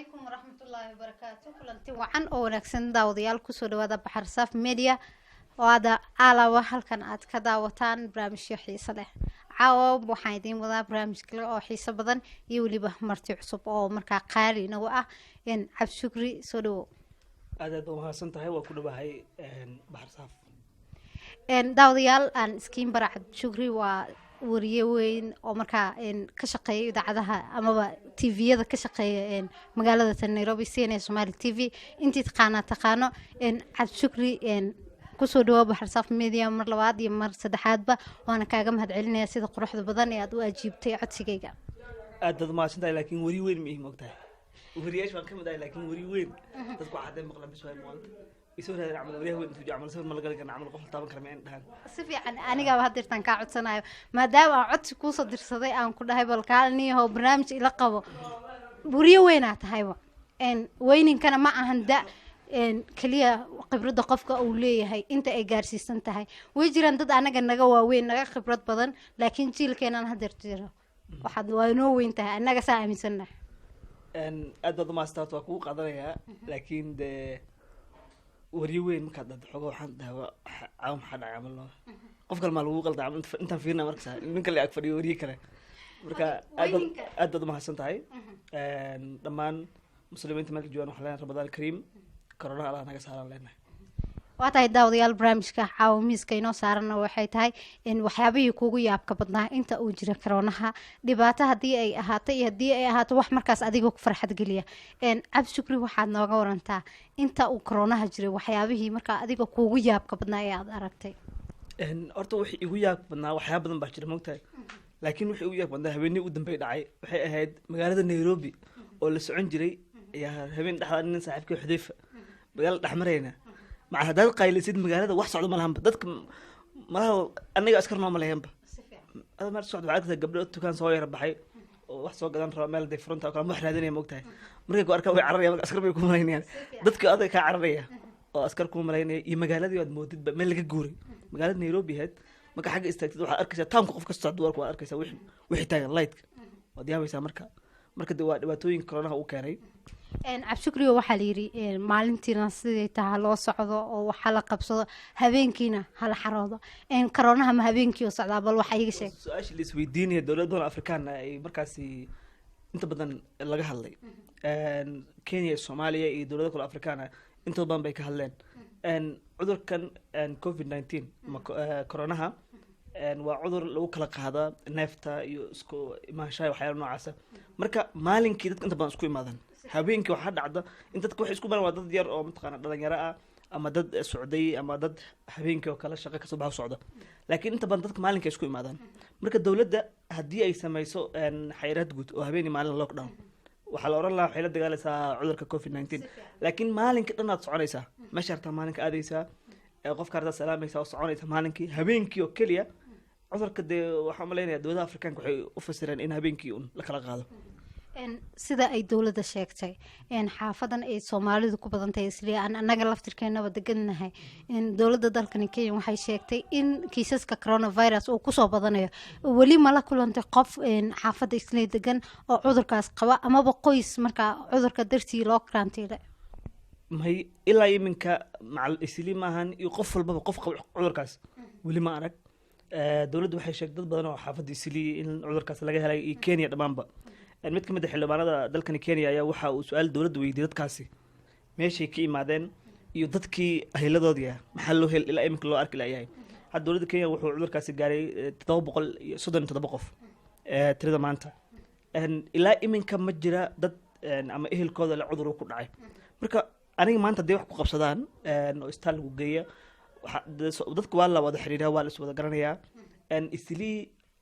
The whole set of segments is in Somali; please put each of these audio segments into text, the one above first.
عليكم ورحمة الله وبركاته كلنتي وعن أو نكسن داوديال كسر هذا بحر صاف ميديا وهذا على وحل كان أتكدا وتان برامج حيصة له عاوب وحيدين وذا برامج كله أو حيصة بدن يولي به مرتي عصب أو مركا قاري نوعه إن عبد شكري سلو aad u mahadsantahay waa ku dhawahay baxar saaf إن داوديال أن سكين برا عبد شكري وريه وين أو مركا إن كشقي إذا عدها أما تي في هذا كشقي إن مقالة نيروبي سيني سومالي تي في أنتي تقانا إن عبد شكري إن كسر دوا بحر صاف ميديا مر لواد يمر سدحات با وأنا كاجم هاد علني سيد قروح بدن يا دوا جيبتي عد سجيجا aad u mahadsantahay laakiin wari weyn ma ogtahay wariyash baan ka mid ahay laakiin wari weyn dadku waxay maqlaan bisoo moolt isoo raad amal wariyaha weyn intuu amal soo malagal kan amal qof taaban kara ma in dhahan si fiican aniga waa hadirtan ka codsanayo maadaama aan codsi ku soo dirsaday aan ku dhahay bal kaalniyo barnaamij ila qabo wariyo weyn aad tahay in weyninkana ma ahan da in kaliya khibrada qofka uu leeyahay inta ay gaarsiisan tahay way jiraan dad anaga naga waaweyn naga khibrad badan laakiin jiilkeenan hadirtiro waxaad waa inoo weyn tahay anaga saa aaminsanahay aad u mahadsantahay waa ku qadanayaa laakiin de wari weyn marka dad xogo waxaan dhahaa caawin xad camal loo qof kale ma lagu qaldaa intaan fiirna markaa ninka la ag fadhiyo wari kale marka aad u mahadsantahay dhammaan muslimiinta marka joogan waxaan leenahay Ramadaan Kariim corona Allah naga saaran leenahay waa tahay daawadayaal barnaamijka caawiska inoo saarana waxay tahay in waxyaabihii kuugu yaabka badnaa inta uu jira koronaha dhibaato haddii ay ahaato iyo haddii ay ahaato wax markaas adiga ku farxad geliya cabdi shukri waxaad nooga warantaa inta uu koronaha jiray waxyaabihii markaa adiga kuugu yaabka badnaa ee aad aragtay horta wixii igu yaab badnaa waxyaabo badan baa jira moogtahay laakiin wixii igu yaab badnaa habeenii u dambeey dhacay waxay ahayd magaalada Nairobi oo la socon jiray ayaa habeen dhaxda nin saaxiibkii Xudayfa magaalada dhaxmarayna مع هذا القايل سيد مقالة واحد صعد ملهم بدك ما أنا أذكر نوم ملهم هذا ما صعد بعد قبل كان صاير بحي واحد صعد قدام رمال دي فرونت أو كلام محل هذين موقتها مريك وأركب عربية أذكر بيكون ملاين يعني بدك هذا كعربية أذكركم ملاين يمقالة دي واد موجود بملك الجوري مقالة نيروبي هاد ما كحاجة استكتد واحد أركز تام كوف كسر دورك وأركز وحي تاج لايت وديها بيسا مركا دواتوين كورونا هو كاري cabdi shukri waxaa la yiri maalintiina sidii tahay loo socdo oo waxa la qabsado habeenkiina hala xaroodo koronaha ma habeenkii oo socdaa bal waxa iga sheeg su'aasha la isweydiinaya dawladda Afrikaan ay markaasi inta badan laga hadlay Kenya Soomaaliya iyo dawladda kale Afrikaan inta badan bay ka hadleen cudurkan COVID-19 koronaha waa cudur lagu kala qaada neefta iyo isku imaanshaha waxyaalo noocaas marka maalinkii dadka inta badan isku imaadaan habeenkii waxa dhacda in dadku wax isku baran waa dad yar oo mataqaana dhalinyaro ah ama dad socday ama dad habeenkii oo kala shaqo ka soo baxo socda laakiin inta badan dadka maalinkii isku imaadaan marka dawladda hadii ay samayso xayiraad guud oo habeenii maalin lockdown waxa la oran lahaa waxay la dagaalaysaa cudurka COVID-19 laakiin maalinkii dhan aad soconaysaa meesha harta maalinka aadaysaa qofka arda salaamaysa oo soconaysa maalinkii habeenkii oo kaliya cudurka de waxa ma leenayaa dawladda Afrikaanka waxay u fasireen in habeenkii la kala qaado sida ay dawladda sheegtay xaafadan ay Soomaalidu ku badan tahay isla anaga laftirkeenaba deganahay dawladda dalkan Kenya waxay sheegtay in kiisaska coronavirus uu ku soo badanayo wali ma la kulantay qof xaafada isla degan oo cudurkaas qaba ama qoys marka cudurka dartii loo karantiilay may ilaa iminka macal isli maahan iyo qof walba qof qaba cudurkaas wali ma arag dawladdu waxay sheegtay dad badan oo xaafada isli in cudurkaas laga helay Kenya dhamaanba mid ka mid ah xildhibaanada dalkan Kenya ayaa waxa uu su'aal dawladda weydiiyay dadkaasi meeshay ka imaadeen iyo dadkii aheladoodii maxaa loo hel ilaa iminka loo arki laayay hadda dawladda Kenya wuxuu cudurkaasi gaaray 737 qof tirada maanta ilaa iminka ma jira dad ama ehelkooda la cudur ku dhacay marka aniga maanta day wax ku qabsadaan oo istaal lagu geeyo dadku waa la wada xiriiraa waa la iswada garanayaa isli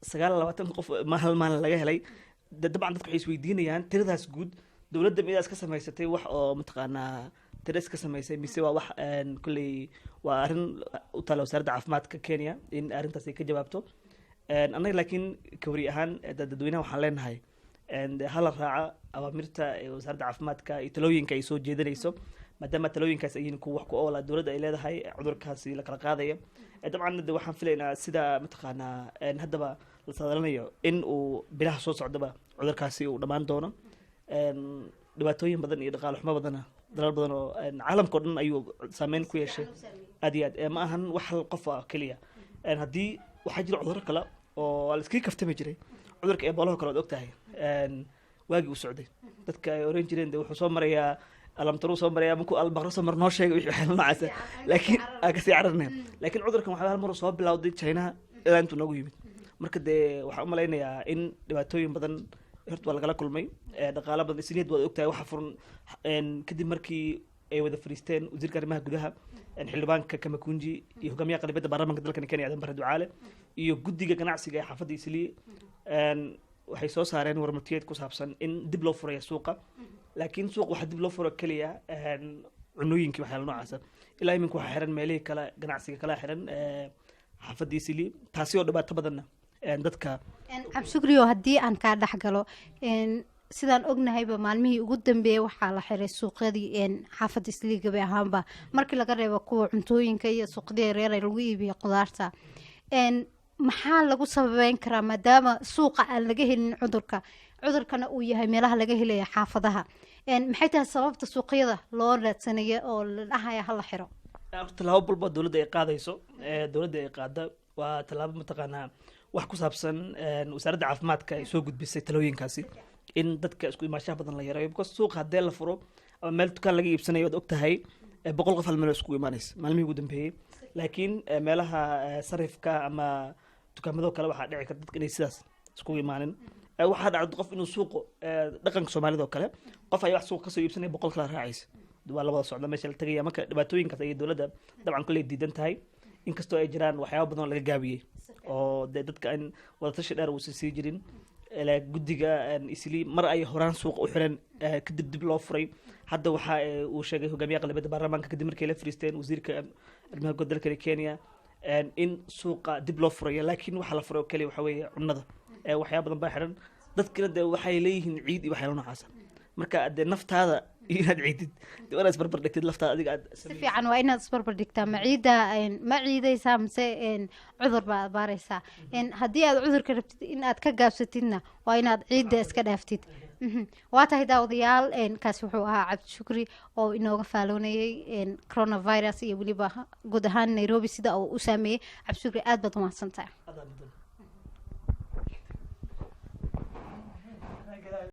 29 qof ma hal maalin laga helay dabcan dadku waxay isweydiinayaan tiradaas guud dawladda midaas ka samaysatay wax oo mataqaanaa tiras ka samaysay mise waa wax kulli waa arin u talo wasaaradda caafimaadka Kenya in arintaas ay ka jawaabto anaga laakiin kawri ahaan dadweynaha waxaan leenahay hala raaca awaamirta wasaaradda caafimaadka iyo talooyinka ay soo jeedinayso maadaama talooyinkaas ay ku wax ku oola dawladda ay leedahay cudurkaasi la kala qaadayo dabcan waxaan filaynaa sida mataqaanaa haddaba la saadalanayo in uu bilaha soo socdaba cudurkaasi uu dhamaan doono dhibaatooyin badan iyo dhaqaale xumo badana dalal badan oo caalamka oo dhan ayuu saameyn ku yeeshay aad iyo aad ma ahan wax hal qof ah keliya haddii waxaa jira cudurro kale oo la iskaga kaftami jiray cudurka eebolaha kale ood ogtahay waagii uu socday dadka ay oran jireen de wuxuu soo marayaa alamtaruu soo marayaa markuu albaqro soo mar noo sheegay wixii waxyaala noocaasa laakiin aan kasii cararnay laakiin cudurkan waxaa hal mar soo bilowday china ilaa intuu noogu yimid marka dee waxaan u malaynayaa in dhibaatooyin badan horta waa lagala kulmay dhaqaala badan isniid waad ogtahay waxa furan kadib markii ay wada fariisteen wasiirka arrimaha gudaha xildhibaanka kamakunji iyo hogaamiyaha qalibada baarlamaanka dalkan kenya aadan bare ducaale iyo guddiga ganacsiga ee xaafadda islii waxay soo saareen warmartiyeed ku saabsan in dib loo furaya suuqa laakiin suuq waxaa dib loo furo keliya cunooyinkii waxyaala noocaasa ilaa iminka waxaa xiran meelihii kale ganacsiga kala xiran xaafadda islii taasi oo dhibaato badanna dadka cabshukriyo haddii aan kaa dhex galo sidaan ognahayba maalmihii ugu dambeeyay waxaa la xiray suuqyadii xaafadda islii gabi ahaanba markii laga reebo kuwa cuntooyinka iyo suuqyada yaryar ee lagu iibiyo qudaarta maxaa lagu sababeyn karaa maadaama suuqa aan laga helin cudurkana uu yahay meelaha laga helaya xaafadaha maxay tahay sababta suuqyada loo raadsanayo oo la dhahaya hala xiro tallaabo walba dowladda ay qaadayso dowladda ay qaada waa tallaabo mataqaanaa wax ku saabsan wasaaradda caafimaadka ay soo gudbisay talooyinkaasi in dadka isku imaashaha badan la yareeyo because suuqa haddee la furo ama meel dukaan laga iibsanayo ood ogtahay 100 qof hal meel isku imaanaysa maalmihii ugu dambeeyey laakiin meelaha sarifka ama dukaamado kale waxaa dhici karta dadka inay sidaas iskugu imaanin waxaa dhacdo qof inuu suuqo dhaqanka soomaalida oo kale qof ay wax suuq kasoo iibsanaya 100 kala raacaysa waa la wada socda meesha la tagaya marka dhibaatooyinkaas ayay dowladda dabcan kuley diidan tahay inkastoo ay jiraan waxyaaba badan oo laga gaabiyey oo dee dadka in wadatashi dheer uusan sii jirin guddiga islii mar ay horaan suuqa u xiran kadib dib loo furay hadda waxa uu sheegay hogaamiyaha qalibada baarlamaanka kadib markay la fariisteen wasiirka arrimaha gudaha dalka Kenya in suuqa dib loo furayo laakiin waxa la furay oo kaliya waxa weeye cunnada waxyaaba badan baa xiran dadkina dee waxay leeyihiin ciid iyo waxyaalo noocaas marka dee naftaada inaad ciidid dee inaad isbarbar dhigtid laftaada adiga aad si fiican waa inaad isbarbar dhigtaa ma ciidaysaa mise cudur baad baaraysaa haddii aad cudurka rabtid in aad ka gaabsatidna waa inaad ciidda iska dhaaftid waa tahay daawadayaal kaasi wuxuu ahaa cabdishukri oo inooga faaloonayay coronavirus iyo weliba guud ahaan nairobi sida uu u saameeyey cabdishukri aad baad umahadsantahay